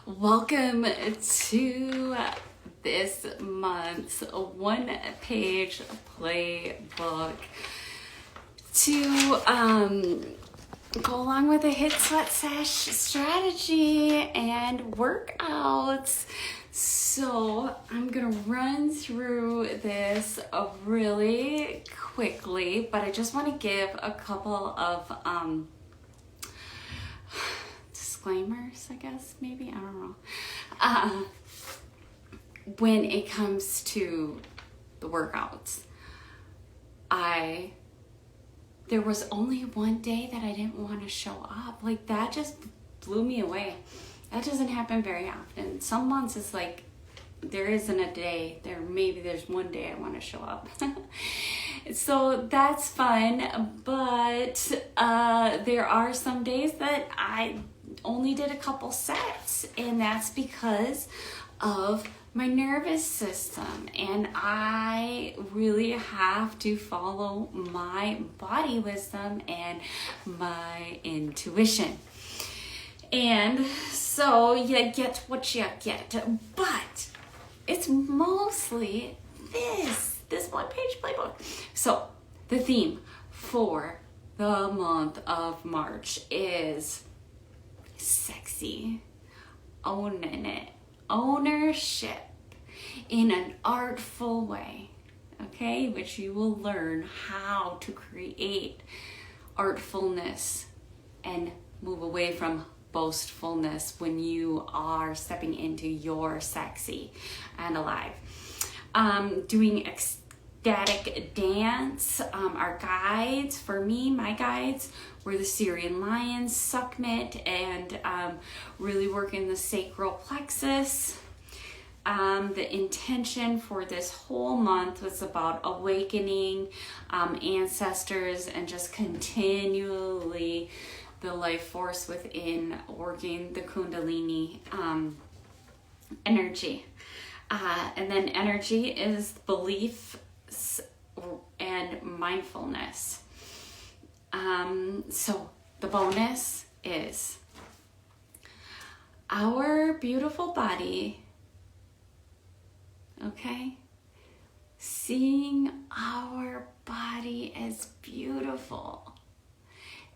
Welcome to this month's one-page playbook to go along with the HIIT Sweat Sesh strategy and workouts. So I'm gonna run through this really quickly, but I just want to give a couple of disclaimers, I guess, maybe, I don't know. When it comes to the workouts, there was only one day that I didn't want to show up. Like, that just blew me away. That doesn't happen very often. Some months it's like there isn't a day. Maybe there's one day I want to show up. So that's fun, but there are some days that I only did a couple sets, and that's because of my nervous system, and I really have to follow my body wisdom and my intuition. And so you get what you get, but it's mostly this one-page playbook. So the theme for the month of March is sexy, owning it, ownership in an artful way, okay? Which you will learn how to create artfulness and move away from boastfulness when you are stepping into your sexy and alive. Doing ecstatic dance. Our guides, for me, my guides were the Syrian lion, Sukhmet, and really working the sacral plexus. The intention for this whole month was about awakening ancestors and just continually the life force within, working the Kundalini energy. And then energy is belief and mindfulness. So the bonus is our beautiful body, okay? Seeing our body as beautiful.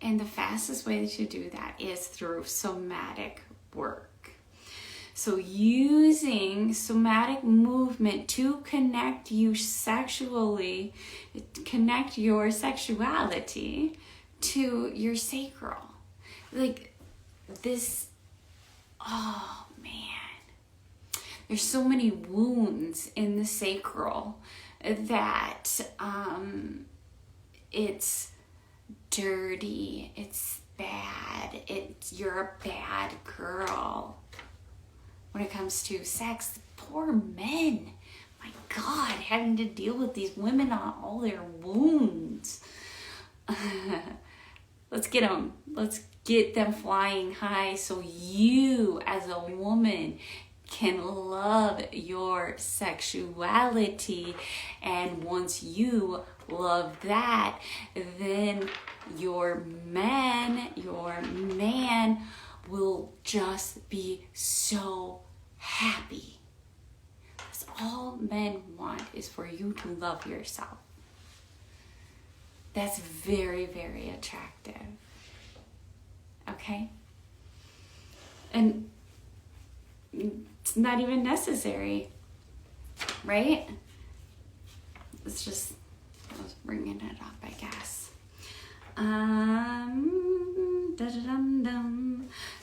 And the fastest way to do that is through somatic work. So using somatic movement to connect your sexuality to your sacral. Like this, oh man. There's so many wounds in the sacral that it's dirty, it's bad, you're a bad girl. When it comes to sex, poor men, my God, having to deal with these women on all their wounds. Let's get them. Let's get them flying high so you, as a woman, can love your sexuality. And once you love that, then your man will just be so happy. That's all men want, is for you to love yourself. That's very, very attractive. Okay? And it's not even necessary, right? It's just, I was bringing it up, I guess.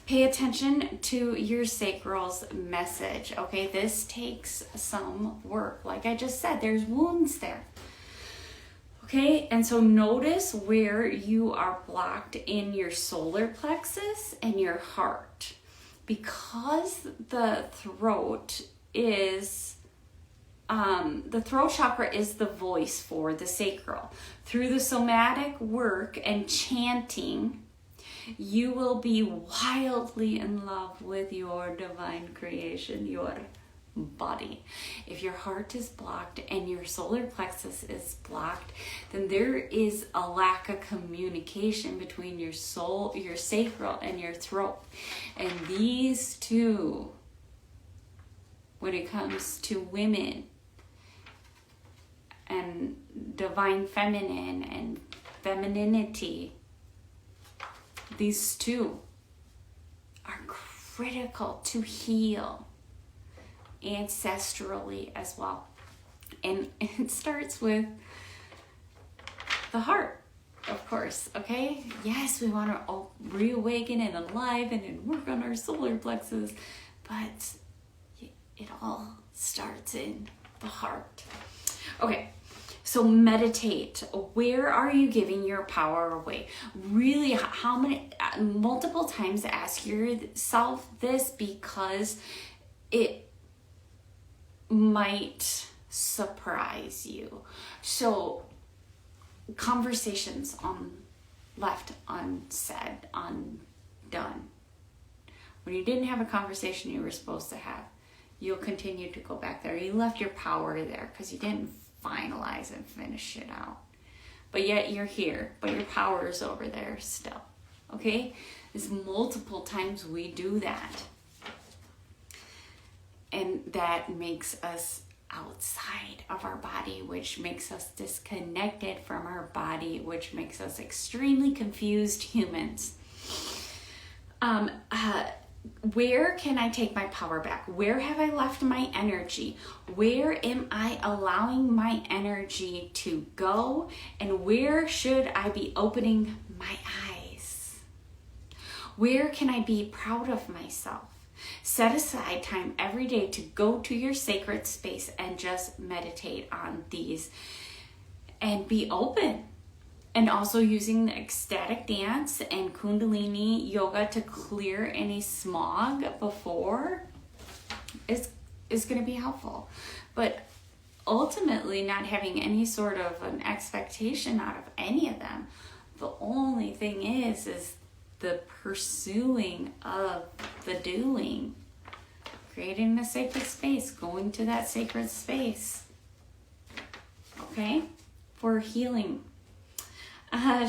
Pay attention to your sacral's message, okay? This takes some work. Like I just said, there's wounds there. Okay, and so notice where you are blocked in your solar plexus and your heart. Because the throat chakra is the voice for the sacral. Through the somatic work and chanting, you will be wildly in love with your divine creation, your body. If your heart is blocked and your solar plexus is blocked, then there is a lack of communication between your soul, your sacral, and your throat. And these two, when it comes to women and divine feminine and femininity, these two are critical to heal ancestrally as well. And it starts with the heart, of course, okay? Yes, we want to reawaken and enliven and work on our solar plexus, but it all starts in the heart. Okay, so meditate. Where are you giving your power away? Really, how many, multiple times ask yourself this, because it might surprise you. So conversations left unsaid, undone. When you didn't have a conversation you were supposed to have, you'll continue to go back there. You left your power there because you didn't finalize and finish it out. But yet you're here, but your power is over there still. Okay? There's multiple times we do that. And that makes us outside of our body, which makes us disconnected from our body, which makes us extremely confused humans. Where can I take my power back? Where have I left my energy? Where am I allowing my energy to go? And where should I be opening my eyes? Where can I be proud of myself? Set aside time every day to go to your sacred space and just meditate on these and be open. And also using the ecstatic dance and Kundalini yoga to clear any smog before is going to be helpful. But ultimately not having any sort of an expectation out of any of them. The only thing is the pursuing of the doing. Creating a sacred space, going to that sacred space. Okay? For healing.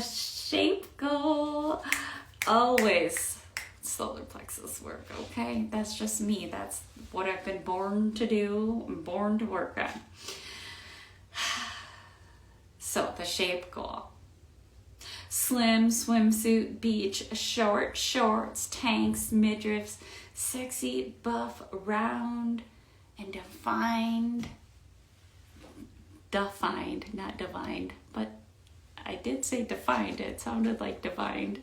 Shape goal. Always solar plexus work, okay? That's just me. That's what I've been born to do. I'm born to work on. So, the shape goal. Slim swimsuit, beach, short shorts, tanks, midriffs, sexy, buff, round, and defined, not divined, but I did say defined, it sounded like divined,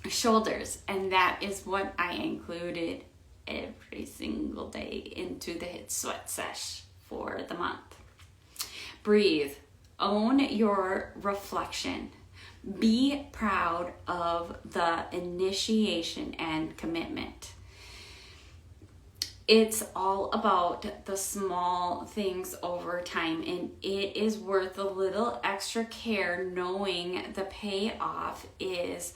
shoulders, and that is what I included every single day into the HIIT Sweat Sesh for the month. Breathe. Own your reflection. Be proud of the initiation and commitment. It's all about the small things over time, and it is worth a little extra care knowing the payoff is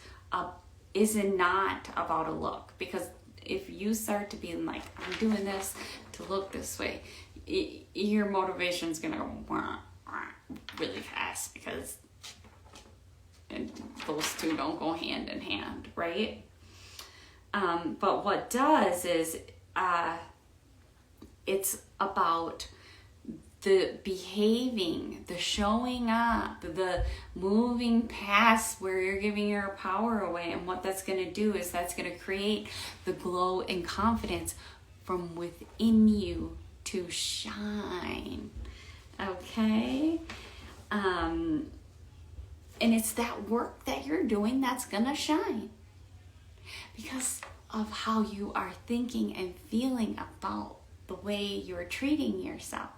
not about a look. Because if you start to be like, I'm doing this to look this way, your motivation is going to go really fast, because those two don't go hand in hand, right? But what does is it's about the behaving, the showing up, the moving past where you're giving your power away. And what that's going to do is that's going to create the glow and confidence from within you to shine. Okay? And it's that work that you're doing that's going to shine. Because of how you are thinking and feeling about the way you're treating yourself.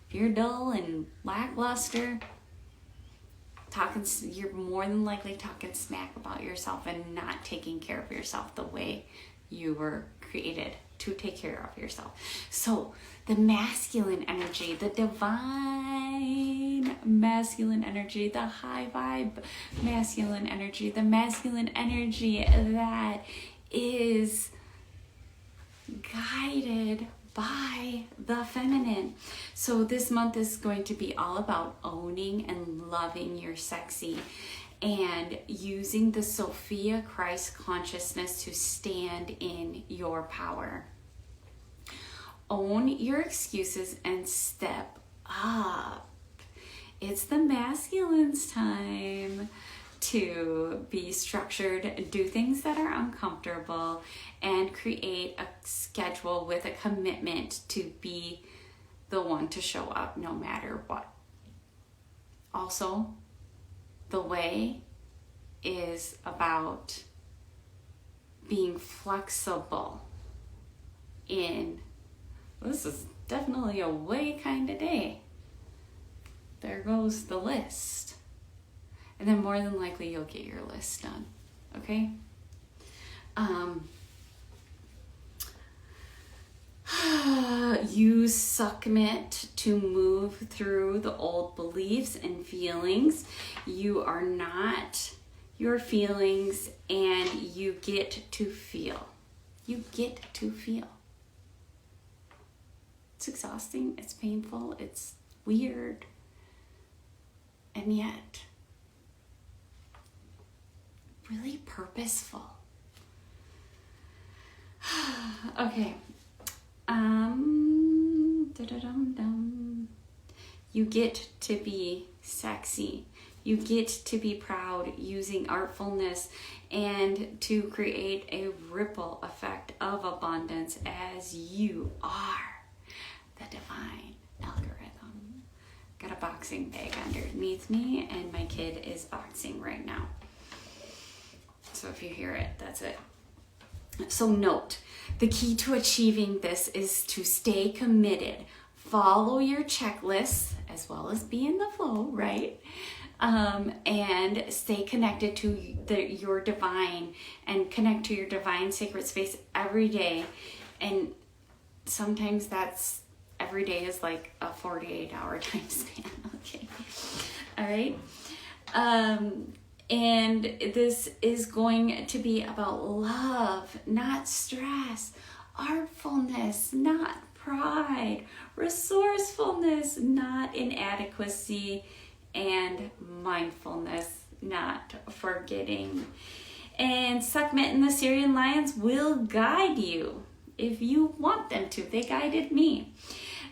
If you're dull and lackluster, you're more than likely talking smack about yourself and not taking care of yourself the way you were created to take care of yourself. So the masculine energy, the divine masculine energy, the high vibe masculine energy, the masculine energy that is guided by the feminine. So this month is going to be all about owning and loving your sexy and using the Sophia Christ consciousness to stand in your power. Own your excuses and step up. It's the masculine's time to be structured, do things that are uncomfortable, and create a schedule with a commitment to be the one to show up no matter what. Also, the way is about being flexible in, this is definitely a way kind of day. There goes the list. And then more than likely you'll get your list done. Okay? Use Suckmit to move through the old beliefs and feelings. You are not your feelings, and you get to feel. You get to feel. It's exhausting, it's painful, it's weird, and yet really purposeful. Okay. You get to be sexy. You get to be proud using artfulness and to create a ripple effect of abundance as you are the divine algorithm. Got a boxing bag underneath me, and my kid is boxing right now. So if you hear it, that's it. So note, the key to achieving this is to stay committed. Follow your checklists as well as be in the flow, right? And stay connected to your divine and connect to your divine sacred space every day. And sometimes that's every day is like a 48-hour time span. Okay. All right. And this is going to be about love, not stress, artfulness, not pride, resourcefulness, not inadequacy, and mindfulness, not forgetting. And Suckmit and the Syrian Lions will guide you if you want them to. They guided me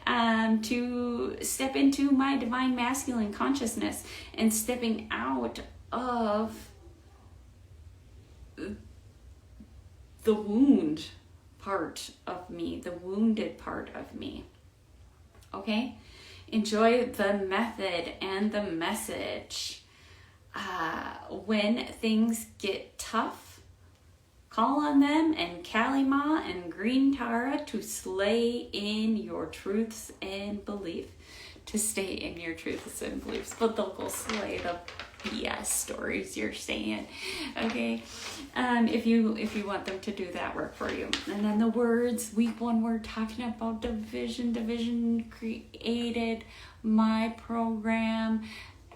to step into my divine masculine consciousness and stepping out of the wound part of me, the wounded part of me. Okay? Enjoy the method and the message. When things get tough, call on them and Kalima and Green Tara to slay in your truths and belief. To stay in your truths and beliefs, but they'll go slay the BS stories you're saying. Okay, if you want them to do that work for you. And then the words, week 1, we're talking about division created my program.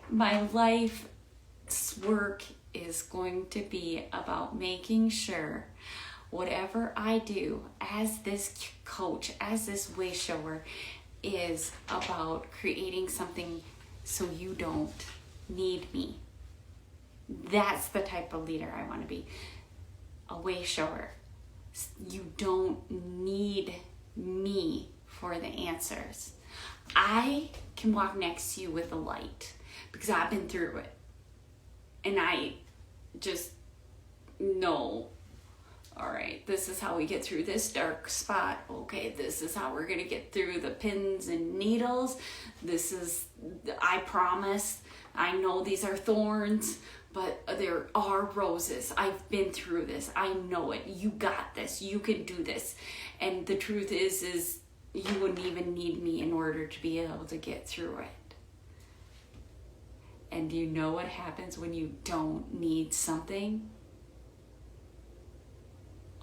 My life's work is going to be about making sure whatever I do as this coach, as this way shower, is about creating something so you don't need me. That's the type of leader I want to be. A way shower. You don't need me for the answers. I can walk next to you with a light because I've been through it. And I just know, all right, this is how we get through this dark spot. Okay, this is how we're going to get through the pins and needles. This is, I promise, I know these are thorns, but there are roses. I've been through this. I know it. You got this. You can do this. And the truth is you wouldn't even need me in order to be able to get through it. And do you know what happens when you don't need something?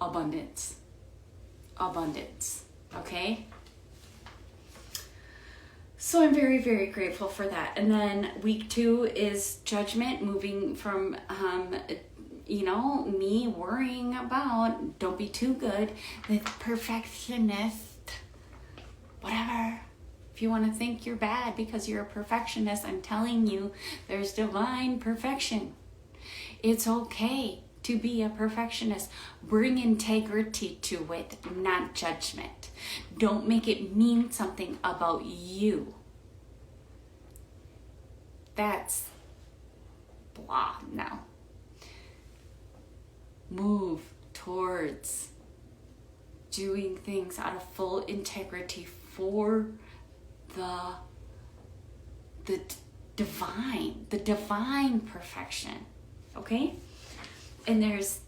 Abundance. Abundance. Okay? So I'm very, very grateful for that. And then week 2 is judgment, moving from me worrying about don't be too good, the perfectionist, whatever. If you want to think you're bad because you're a perfectionist, I'm telling you, there's divine perfection. It's okay to be a perfectionist. Bring integrity to it, not judgment. Don't make it mean something about you. That's blah now. Move towards doing things out of full integrity for the divine perfection. Okay? And there's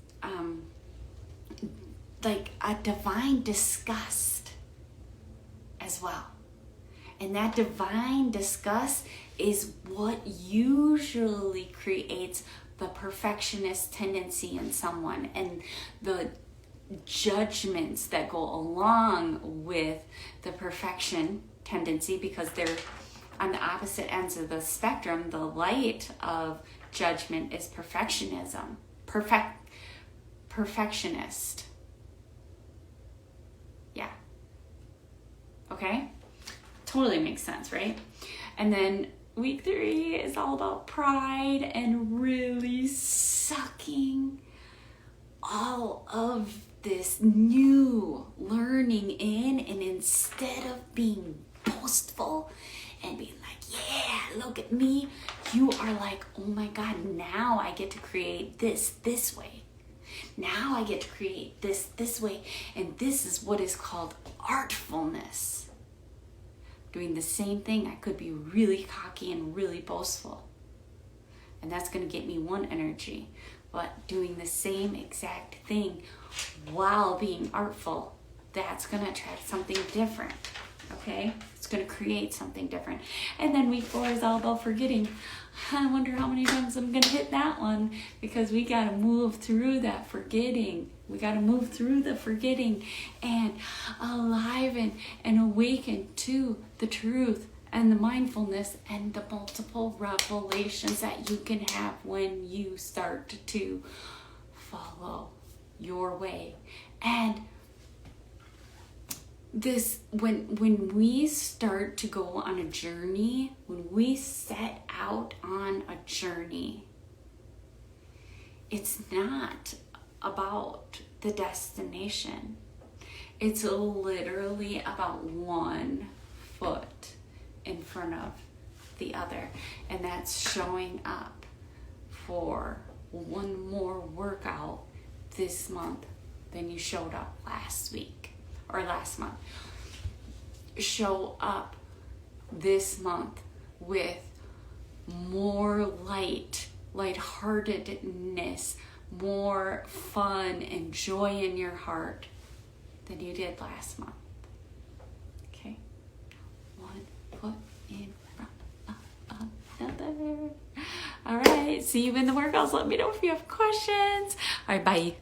like a divine disgust as well. And that divine disgust is what usually creates the perfectionist tendency in someone and the judgments that go along with the perfection tendency, because they're on the opposite ends of the spectrum. The light of judgment is perfectionism. Perfectionist. Yeah. Okay? Totally makes sense, right? And then week 3 is all about pride and really sucking all of this new learning in, and instead of being boastful and being like, yeah, look at me, you are like, oh my God, now I get to create this way. Now I get to create this way. And this is what is called artfulness. Doing the same thing, I could be really cocky and really boastful. And that's going to get me one energy. But doing the same exact thing while being artful, that's going to attract something different. Okay? It's going to create something different. And then week 4 is all about forgetting. I wonder how many times I'm going to hit that one, because we got to move through that forgetting. We got to move through the forgetting and aliven and awaken to the truth and the mindfulness and the multiple revelations that you can have when you start to follow your way. And this, when we start to go on a journey, when we set out on a journey, it's not about the destination. It's literally about one foot in front of the other, and that's showing up for one more workout this month than you showed up last week or last month. Show up this month with more lightheartedness, more fun and joy in your heart than you did last month. Okay? One foot in front of another. All right. See you in the workouts. Let me know if you have questions. All right. Bye.